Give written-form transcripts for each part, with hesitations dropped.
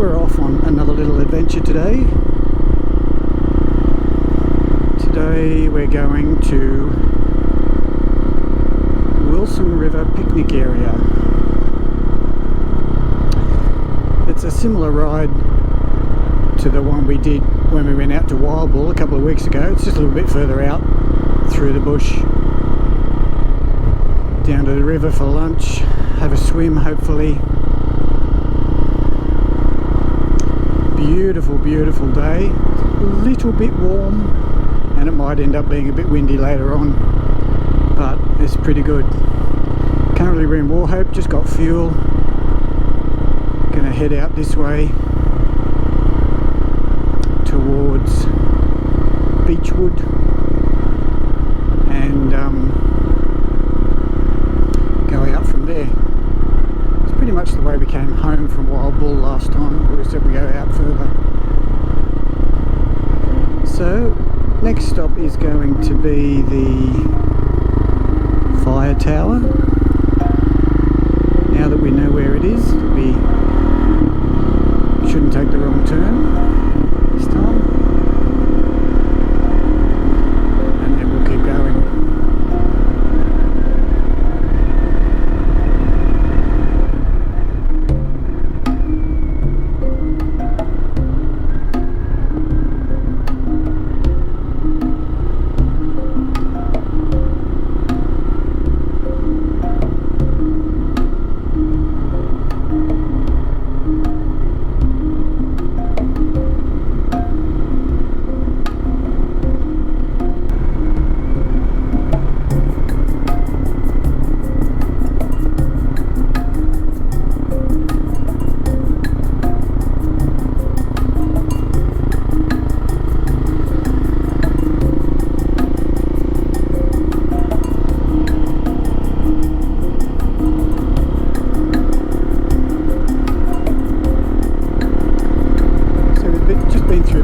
we're off on another little adventure today. Today we're going to Wilson River picnic area. It's a similar ride to the one we did when we went out to Wild Bull a couple of weeks ago. It's just a little bit further out through the bush, down to the river for lunch, have a swim hopefully. Beautiful, beautiful day. A little bit warm, and it might end up being a bit windy later on, but it's pretty good. Currently we're in Wauchope, just got fuel. Gonna head out this way towards Beechwood and go out from there. It's pretty much the way we came home from Wild Bull last time. We said we go out further. So next stop is going to be the fire tower. Now that we know where it is, we shouldn't take the wrong turn this time, and then we'll keep going.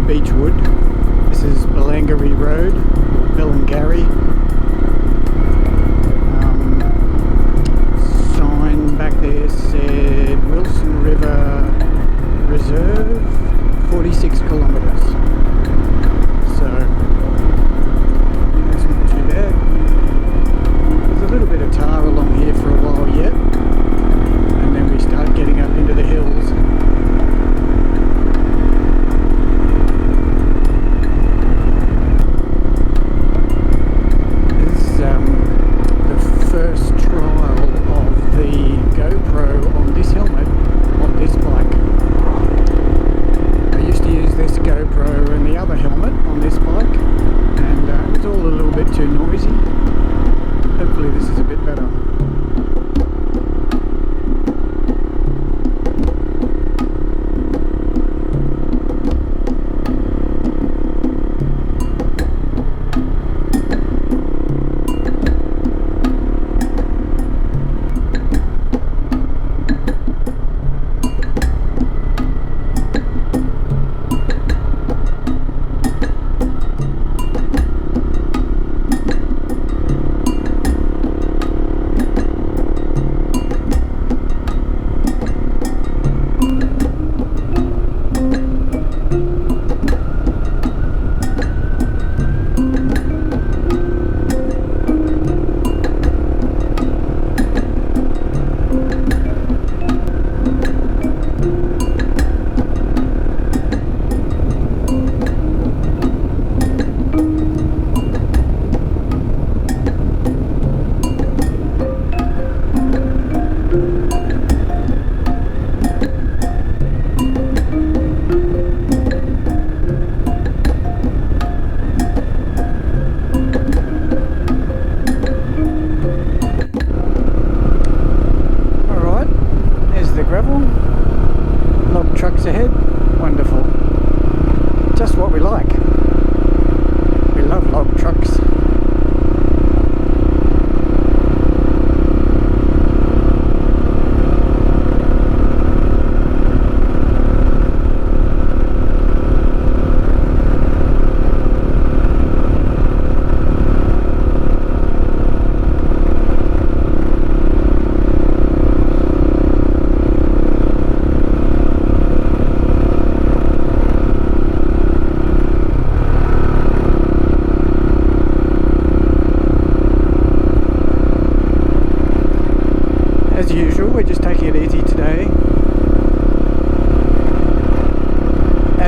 Beechwood. This is Balangary Road, or Balangary. Sign back there said Wilson River Reserve, 46 kilometres. So that's not too bad. There's a little bit of tar along here for a while yet, and then we start getting up into the hills.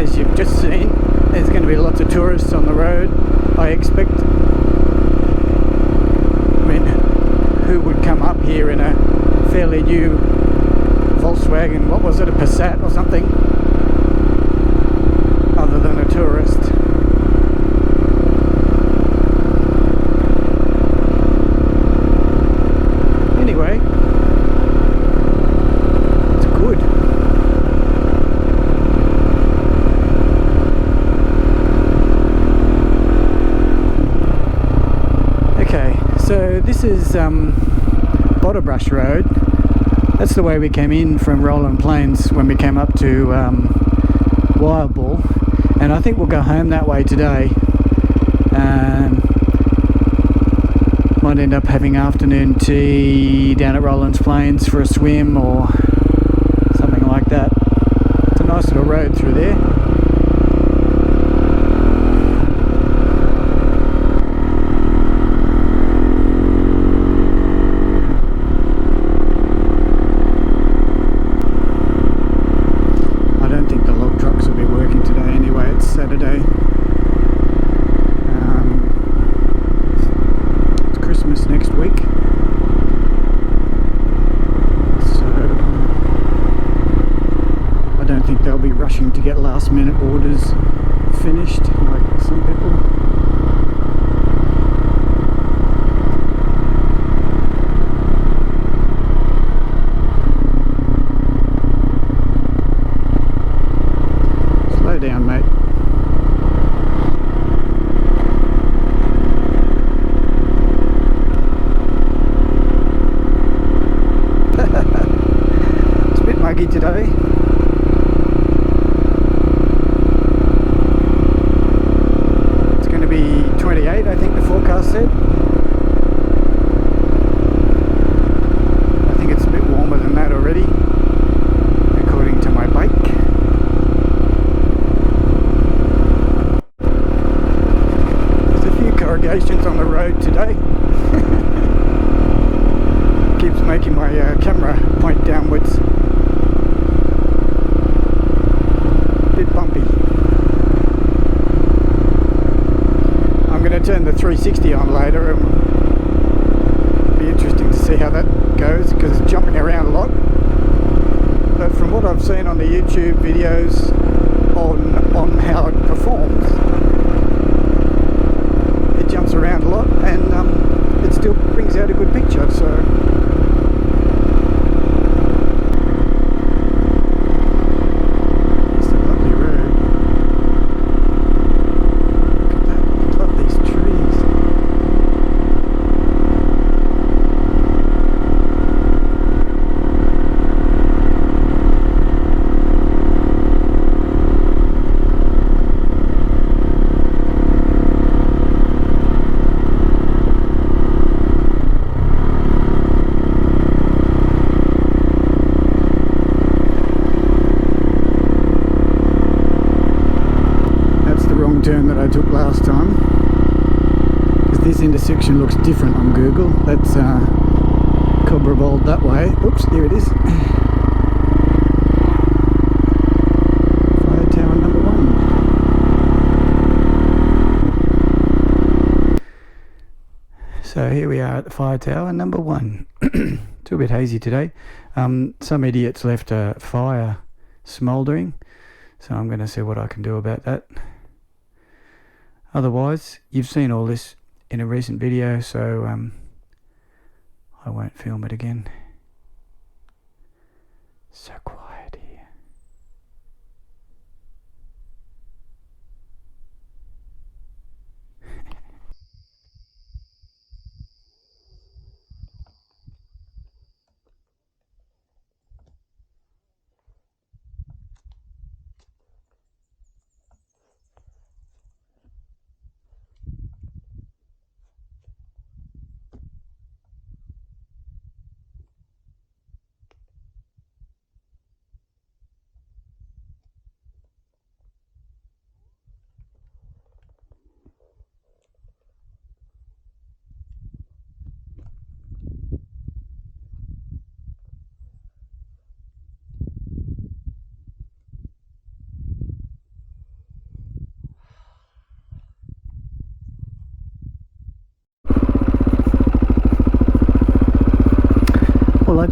as you've just seen, there's going to be lots of tourists on the road, I expect. I mean, who would come up here in a fairly new Volkswagen, what was it, a Passat or something, other than a tourist? Anyway, it's good. Okay, so this is Botterbrush Road. That's the way we came in from Roland Plains when we came up to Wild Bull, and I think we'll go home that way today. Might end up having afternoon tea down at Roland's Plains for a swim or something like that. It's a nice little road through there. I don't think the log trucks will be working today anyway, it's Saturday. Christmas next week, so I don't think they'll be rushing to get last minute orders finished like some people. Slow down, mate. Muggy today. It's going to be 28, I think the forecast said. I think it's a bit warmer than that already, according to my bike. There's a few corrugations on the road today. Keeps making my camera point downwards. Bumpy. I'm going to turn the 360 on later, and it'll be interesting to see how that goes because it's jumping around a lot. But from what I've seen on the YouTube videos on how it performs, it jumps around a lot and it still brings out a good picture. So. Turn that I took last time, because this intersection looks different on Google. That's Cobra Bold that way. Oops, here it is. Fire tower number 1. So here we are at the fire tower number 1. It's a bit hazy today. Some idiots left a fire smouldering, so I'm going to see what I can do about that. Otherwise, you've seen all this in a recent video, so I won't film it again. So quiet here.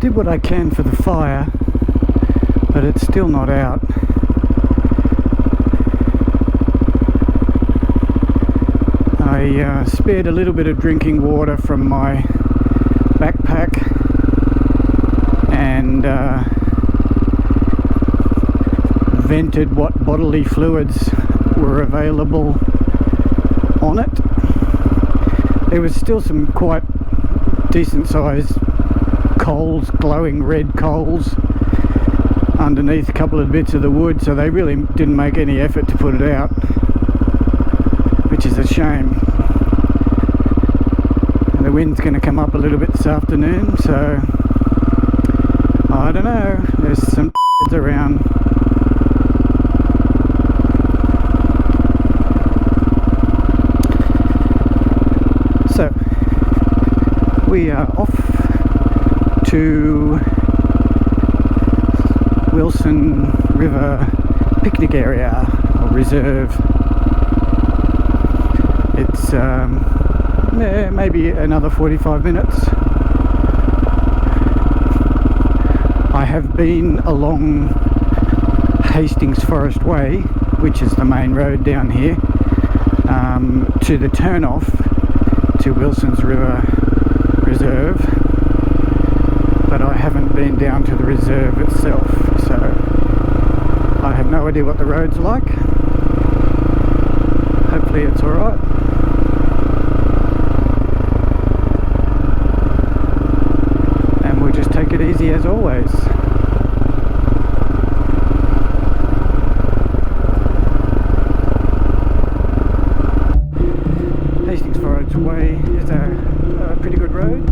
did what I can for the fire, but it's still not out. I spared a little bit of drinking water from my backpack and vented what bodily fluids were available on it. There was still some quite decent sized coals, glowing red coals underneath a couple of bits of the wood, so they really didn't make any effort to put it out, which is a shame. And the wind's going to come up a little bit this afternoon, so I don't know, there's some around. So we are off to Wilson River picnic area or reserve. It's maybe another 45 minutes. I have been along Hastings Forest Way, which is the main road down here, to the turn-off to Wilson's River Reserve, but I haven't been down to the reserve itself, so I have no idea what the road's like. Hopefully it's alright. And we'll just take it easy as always. Hastings Forest Way is a pretty good road.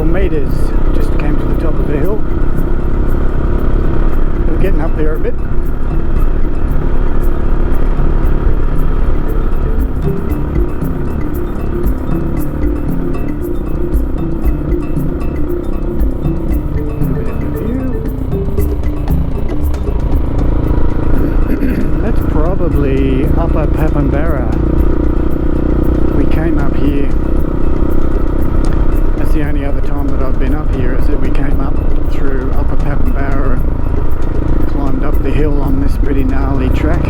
Meters, just came to the top of the hill. We're getting up there a bit. That's probably Upper Papanbarra. We came up here. The only other time that I've been up here is that we came up through Upper Papanbarra and climbed up the hill on this pretty gnarly track.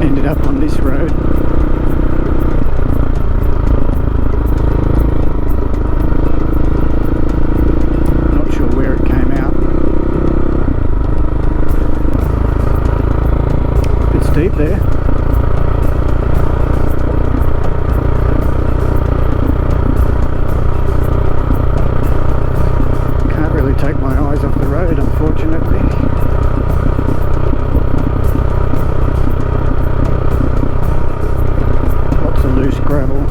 Ended up on this road. Not sure where it came out. It's deep there. Take my eyes off the road, unfortunately. Lots of loose gravel,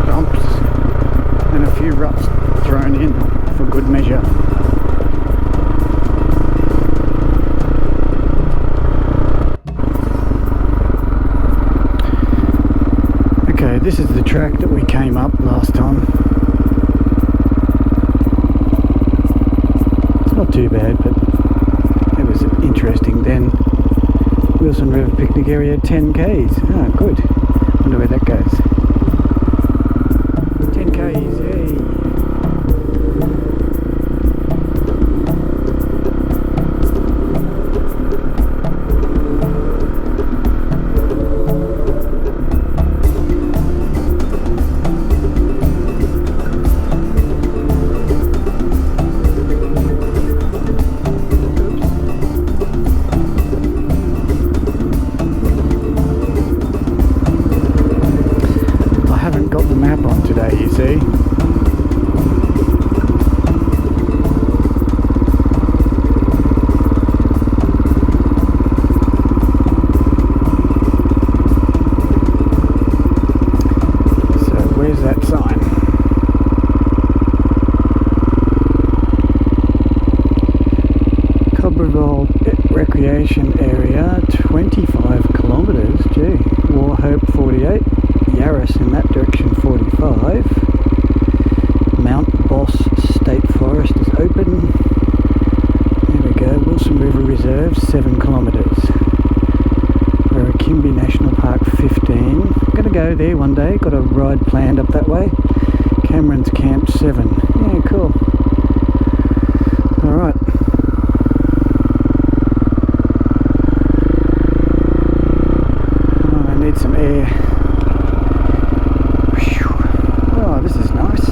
bumps, and a few ruts thrown in for good measure. Okay, this is the track that we came up last time. Not too bad, but it was interesting then. Wilson River picnic area, 10 k's. Oh, good. Wonder where that goes. 10 k's, yay! Got the map on today, you see. recreation area, 25 kilometres. Gee, Warhope 48, Yarras in that direction 45. Mount Boss State Forest is open. There we go, Wilson River Reserve 7 kilometres. Kimby National Park 15. I'm going to go there one day, got a ride planned up that way. Cameron's Camp 7. Yeah, cool. Alright. Oh, I need some air. Oh, this is nice.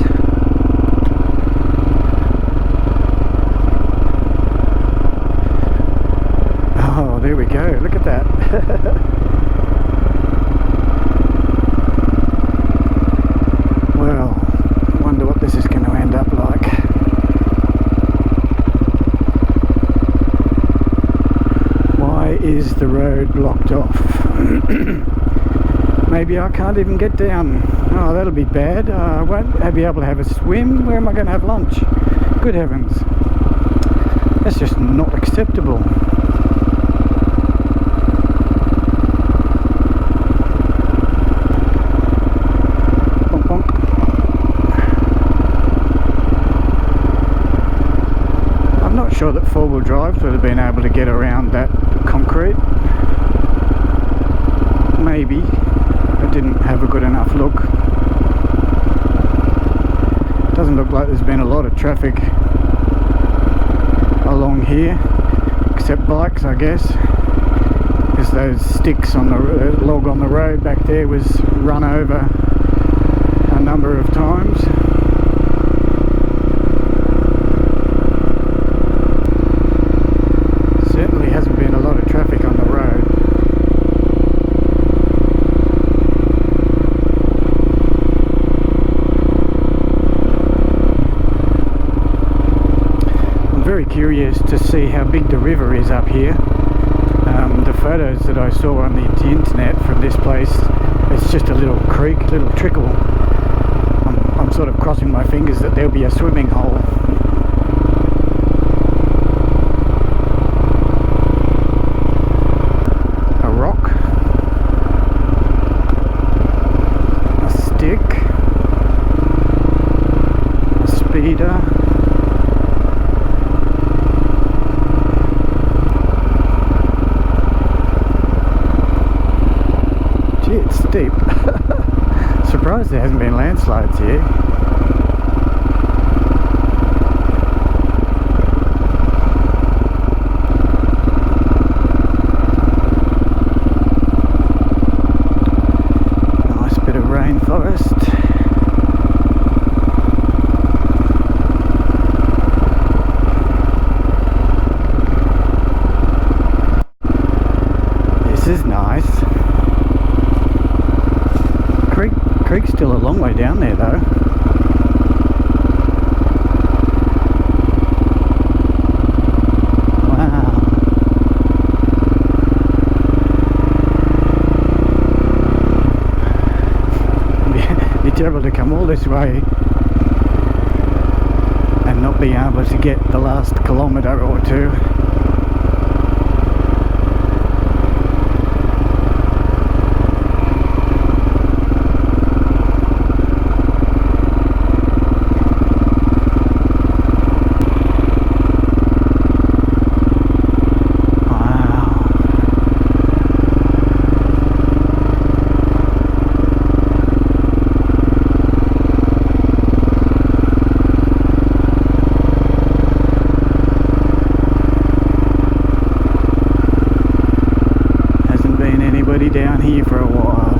Oh, there we go. Look at that. Well, I wonder what this is going to end up like. Why is the road blocked off? Maybe I can't even get down. Oh, that'll be bad. I won't be able to have a swim. Where am I going to have lunch? Good heavens. That's just not acceptable. Sure that four-wheel drives would have been able to get around that concrete. Maybe. I didn't have a good enough look. Doesn't look like there's been a lot of traffic along here, except bikes, I guess, because those sticks on the log on the road back there was run over a number of times. Curious to see how big the river is up here. The photos that I saw on the internet from this place, it's just a little creek, little trickle. I'm sort of crossing my fingers that there'll be a swimming hole. A rock, a stick, a speeder. Deep. Surprised there hasn't been landslides here. Nice bit of rainforest. This is nice. Creek's still a long way down there though. Wow. Be terrible to come all this way and not be able to get the last kilometre or two. Down here for a while.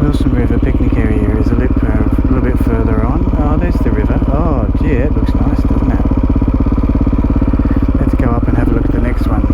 Wilson River picnic area is a little bit further on. Oh, there's the river. Oh, gee, it looks nice, doesn't it? Let's go up and have a look at the next one.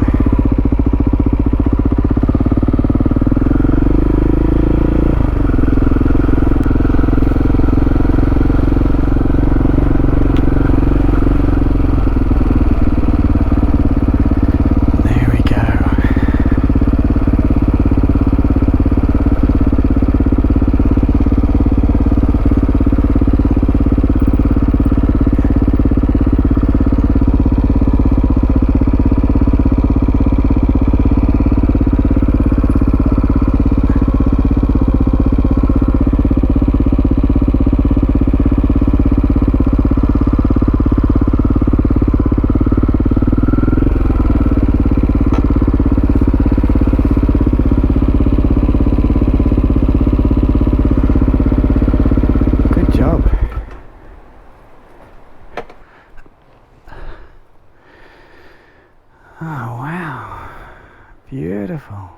Beautiful.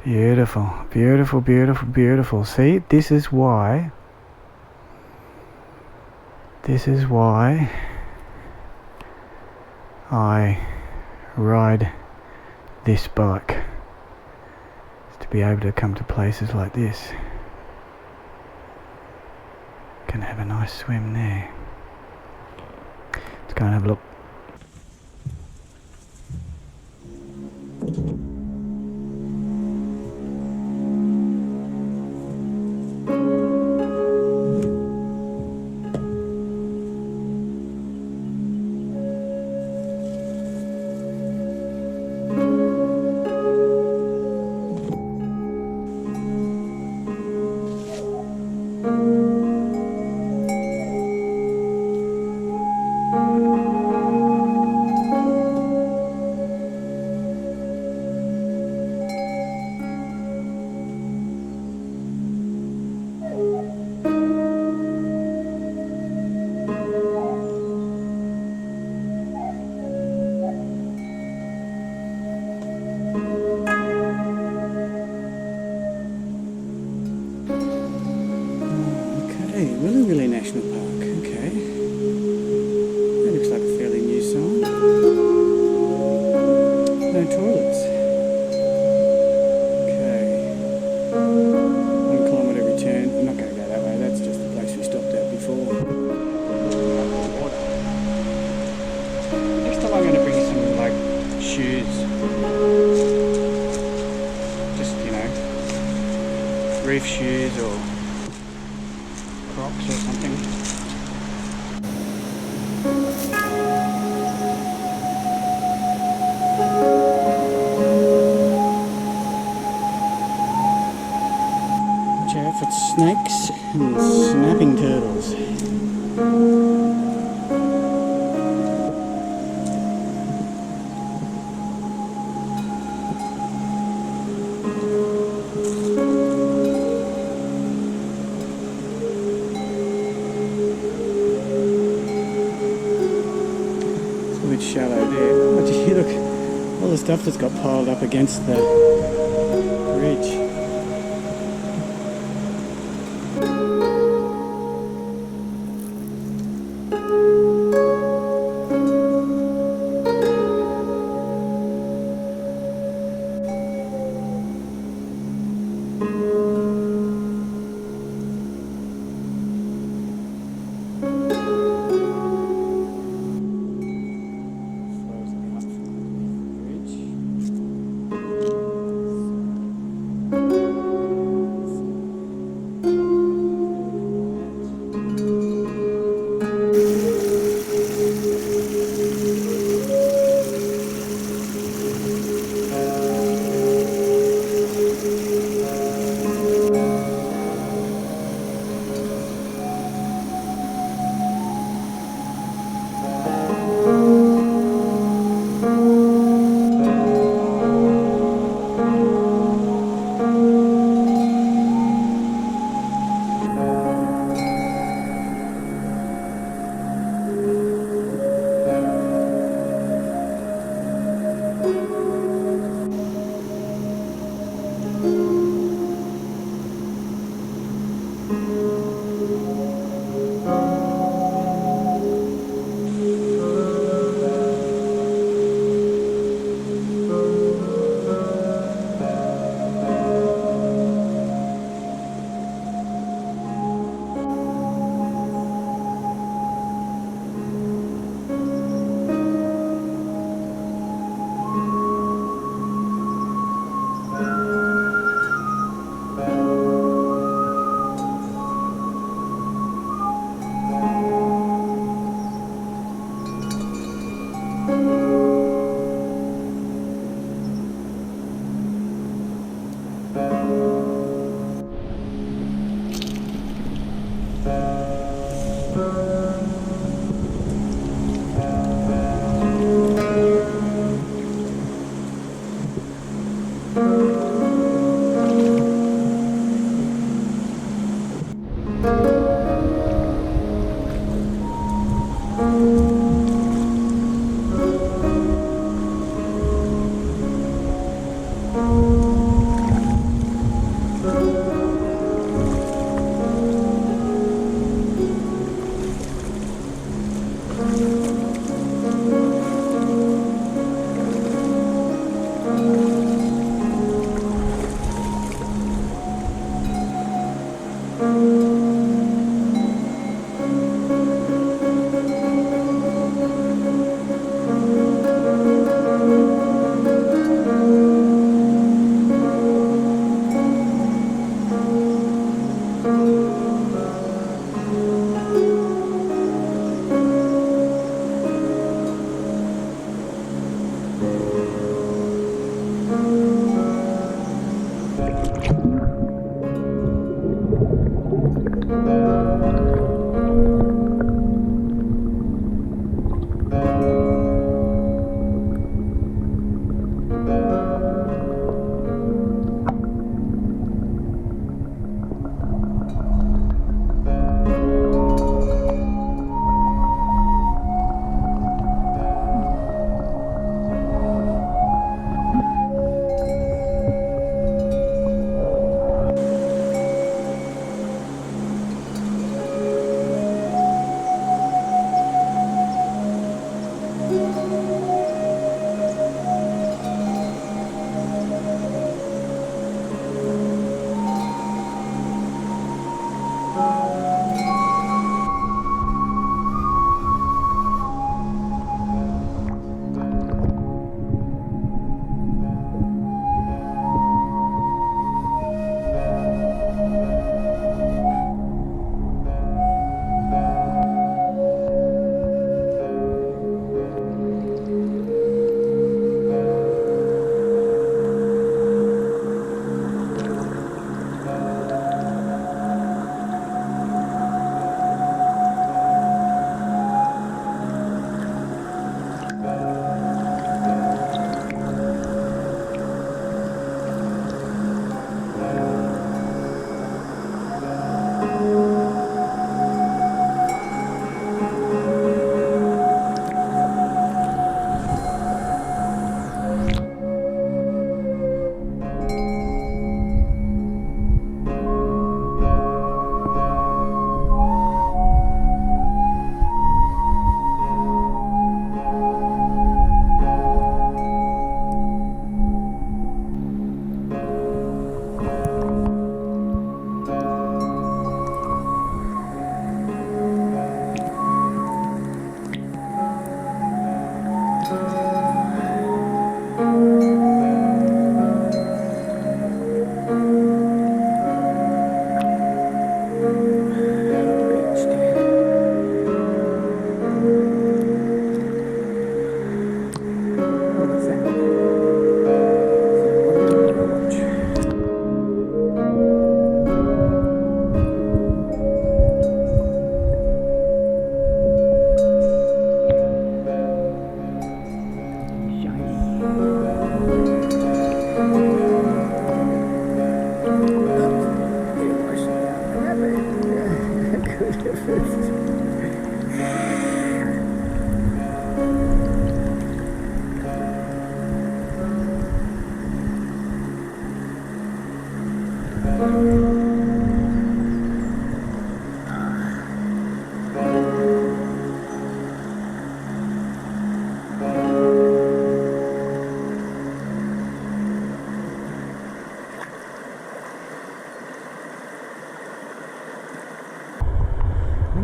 Beautiful, beautiful, beautiful, beautiful. See, this is why I ride this bike, is to be able to come to places like this. Can have a nice swim there. Let's go and have a look. Really National Park, okay. That looks like a fairly new sign. No toilets. Okay. 1 kilometre return. I'm not going to go that way, that's just the place we stopped at before. Water. Next time I'm going to bring some, like, shoes. Just, you know, reef shoes or Crocs or something. Watch out for snakes and snapping turtles. Shallow there. Oh, gee, look, all the stuff that's got piled up against the ridge.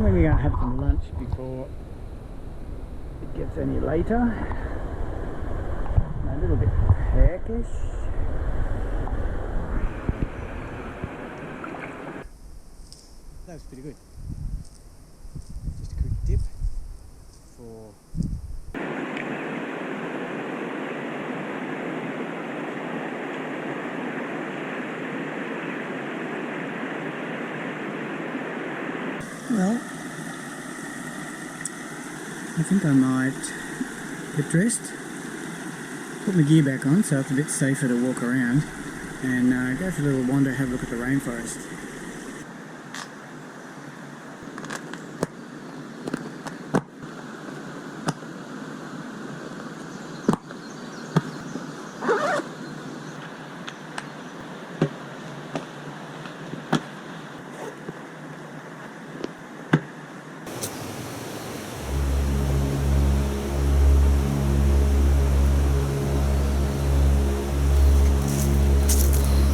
Maybe I'll have some lunch before it gets any later. A little bit peckish. That was pretty good. Just a quick dip for well, I think I might get dressed, put my gear back on so it's a bit safer to walk around, and go for a little wander, have a look at the rainforest.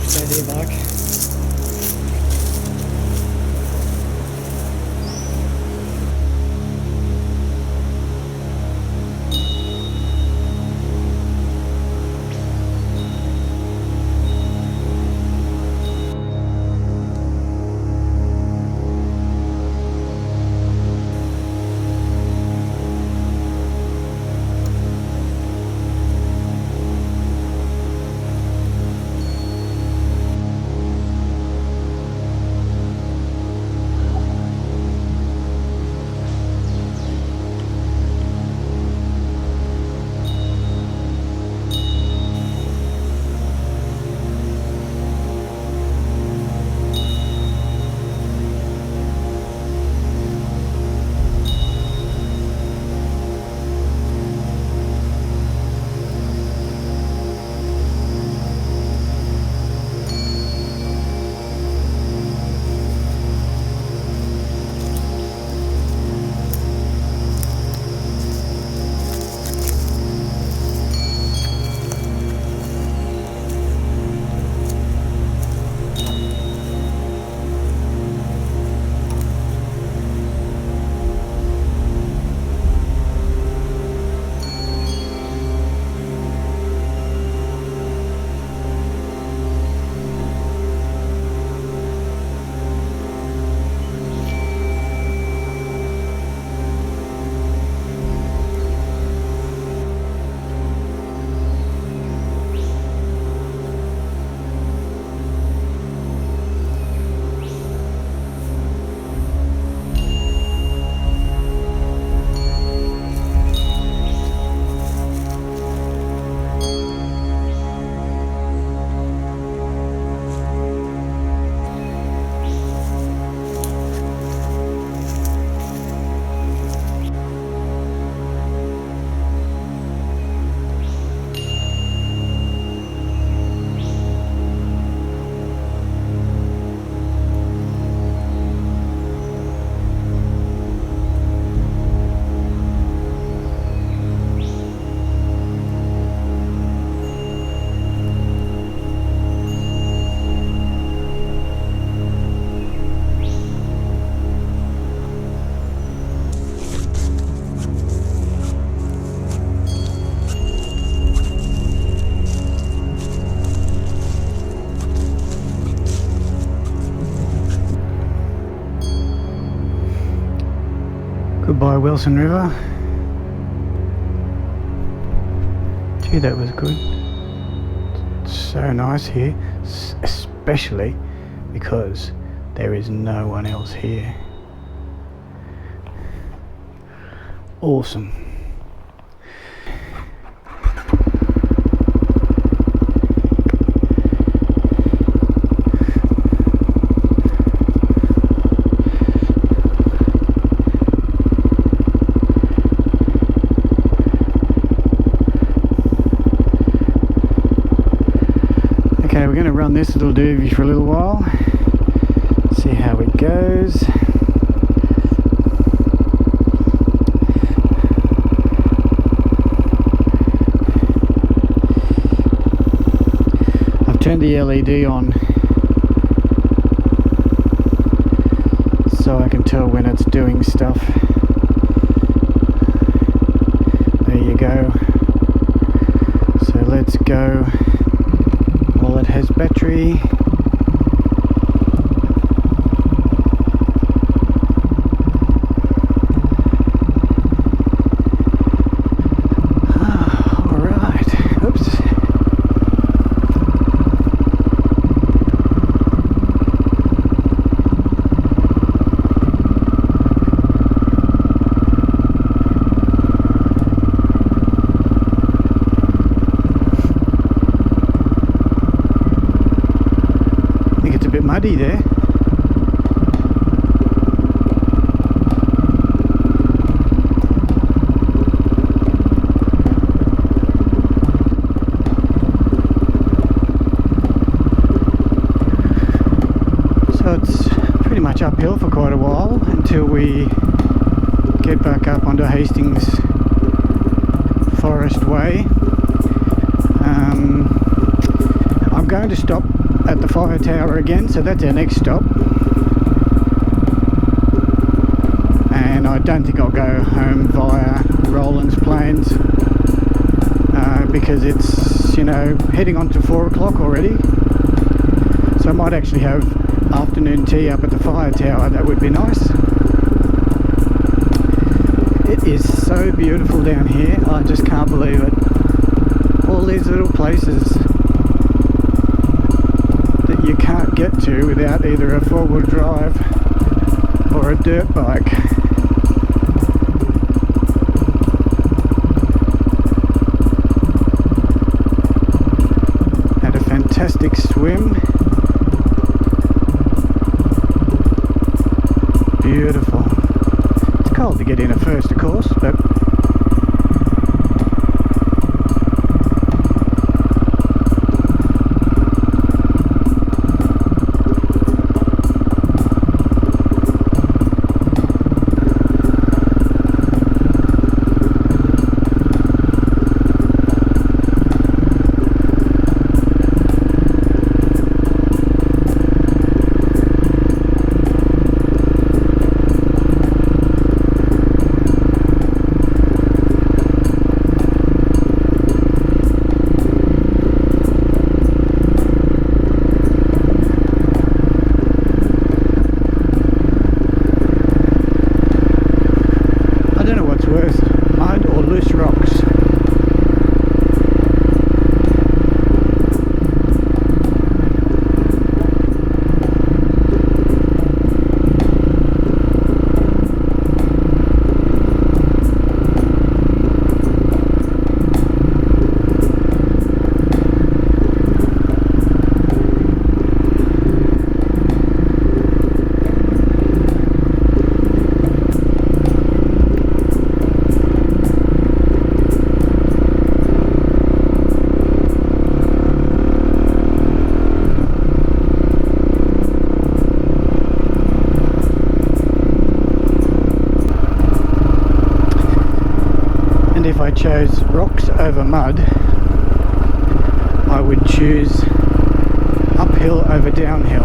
Stay there, Mike. Goodbye Wilson River. Gee, that was good. It's so nice here, especially because there is no one else here. Awesome. Okay, we're going to run this little doobie for a little while, see how it goes. I've turned the LED on so I can tell when it's doing stuff. There you go. So let's go while it has battery. Muddy there. So it's pretty much uphill for quite a while until we get back up onto Hastings Forest Way. I'm going to stop at the fire tower again, so that's our next stop, and I don't think I'll go home via Roland's Plains because it's, you know, heading on to 4 o'clock already, so I might actually have afternoon tea up at the fire tower. That would be nice. It is so beautiful down here, I just can't believe it. All these little places you can't get to without either a four-wheel drive or a dirt bike. Had a fantastic swim. Beautiful. It's cold to get in at first, of course, but if I chose rocks over mud, I would choose uphill over downhill.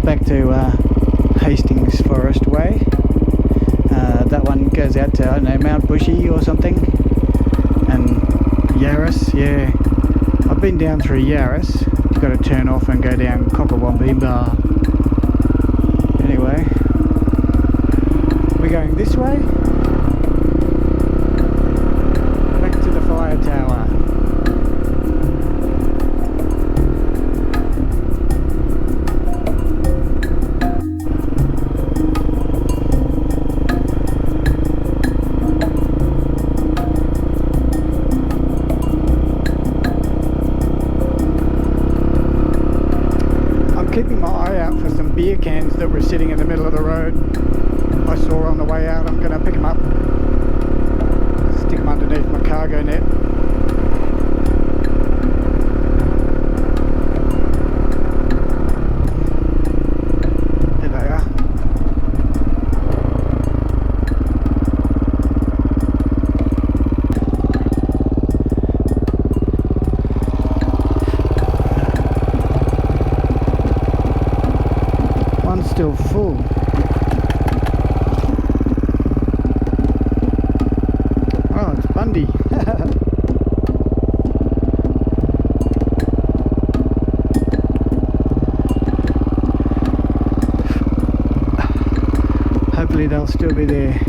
get back to Hastings Forest Way. That one goes out to, I don't know, Mount Bushy or something. And Yarras, yeah. I've been down through Yarras. You've got to turn off and go down Cockawambimba. Anyway, we're going this way. Back to the fire tower. Keeping my eye out for some beer cans that were sitting in the middle of the road. I saw on the way out. I'm going to pick them up, stick them underneath my cargo net. There they are. Still full. Oh, it's Bundy. Hopefully they'll still be there.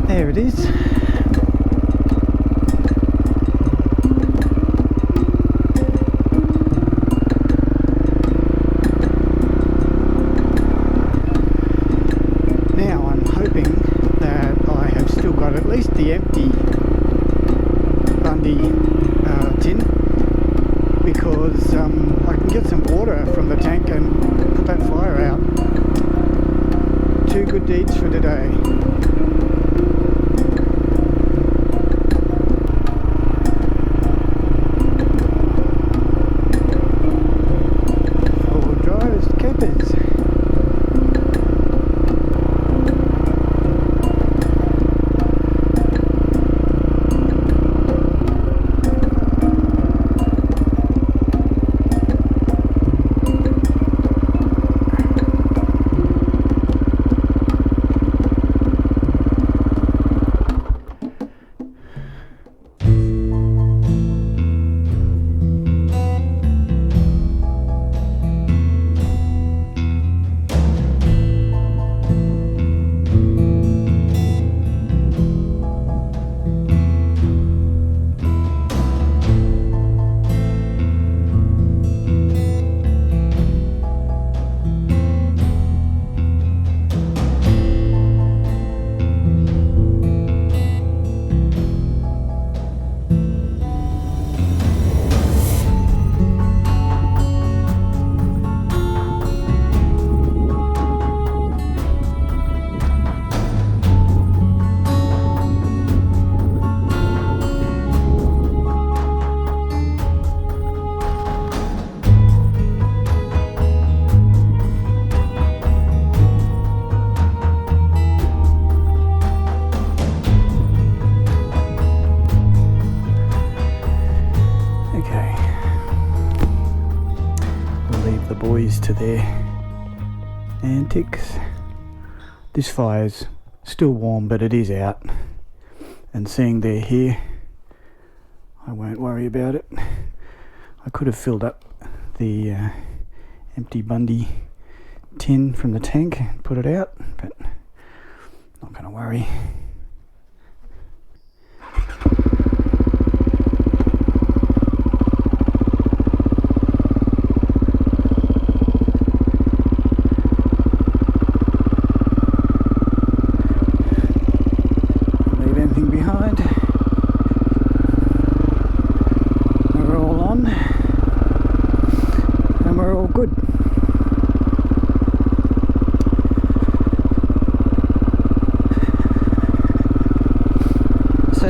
There it is. Now I'm hoping that I have still got at least the empty Bundy tin, because I can get some water from the tank and put that fire out. Two good deeds for today. To their antics. This fire's still warm, but it is out, and seeing they're here, I won't worry about it. I could have filled up the empty Bundy tin from the tank and put it out, but not going to worry.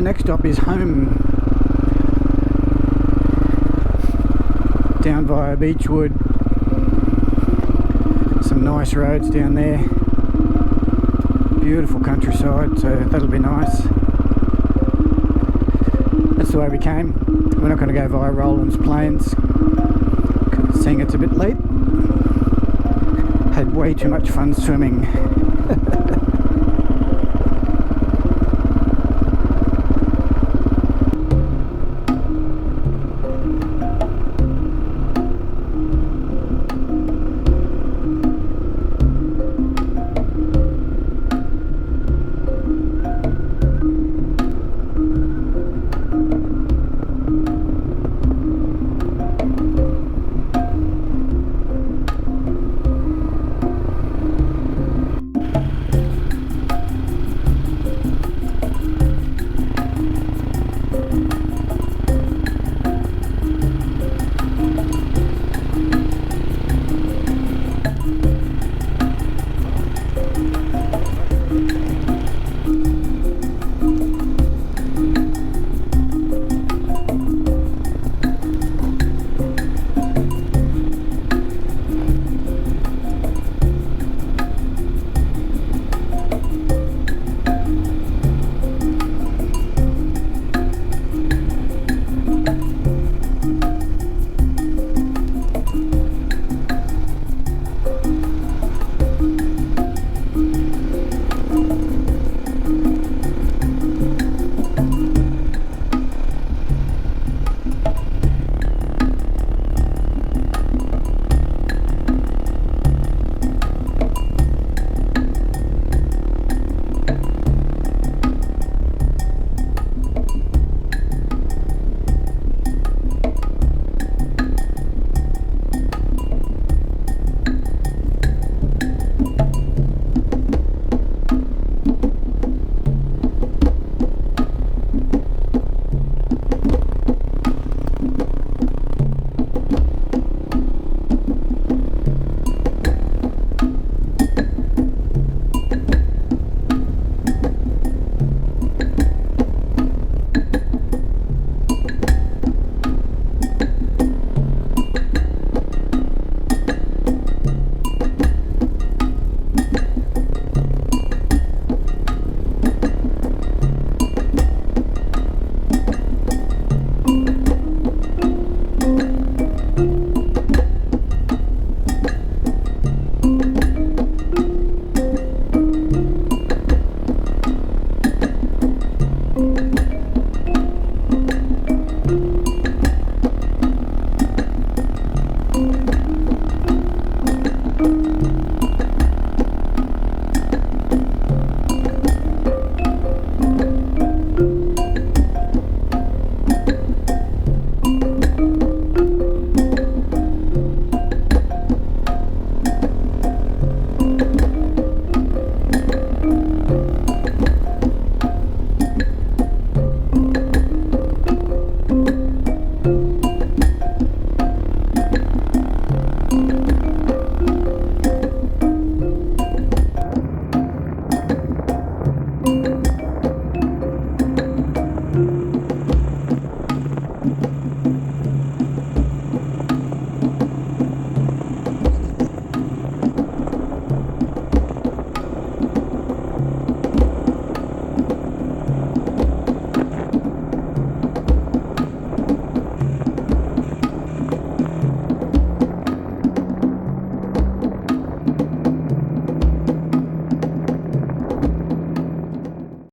Next stop is home down via Beechwood. Some nice roads down there. Beautiful countryside, so that'll be nice. That's the way we came. We're not going to go via Roland's Plains, seeing it's a bit late. Had way too much fun swimming.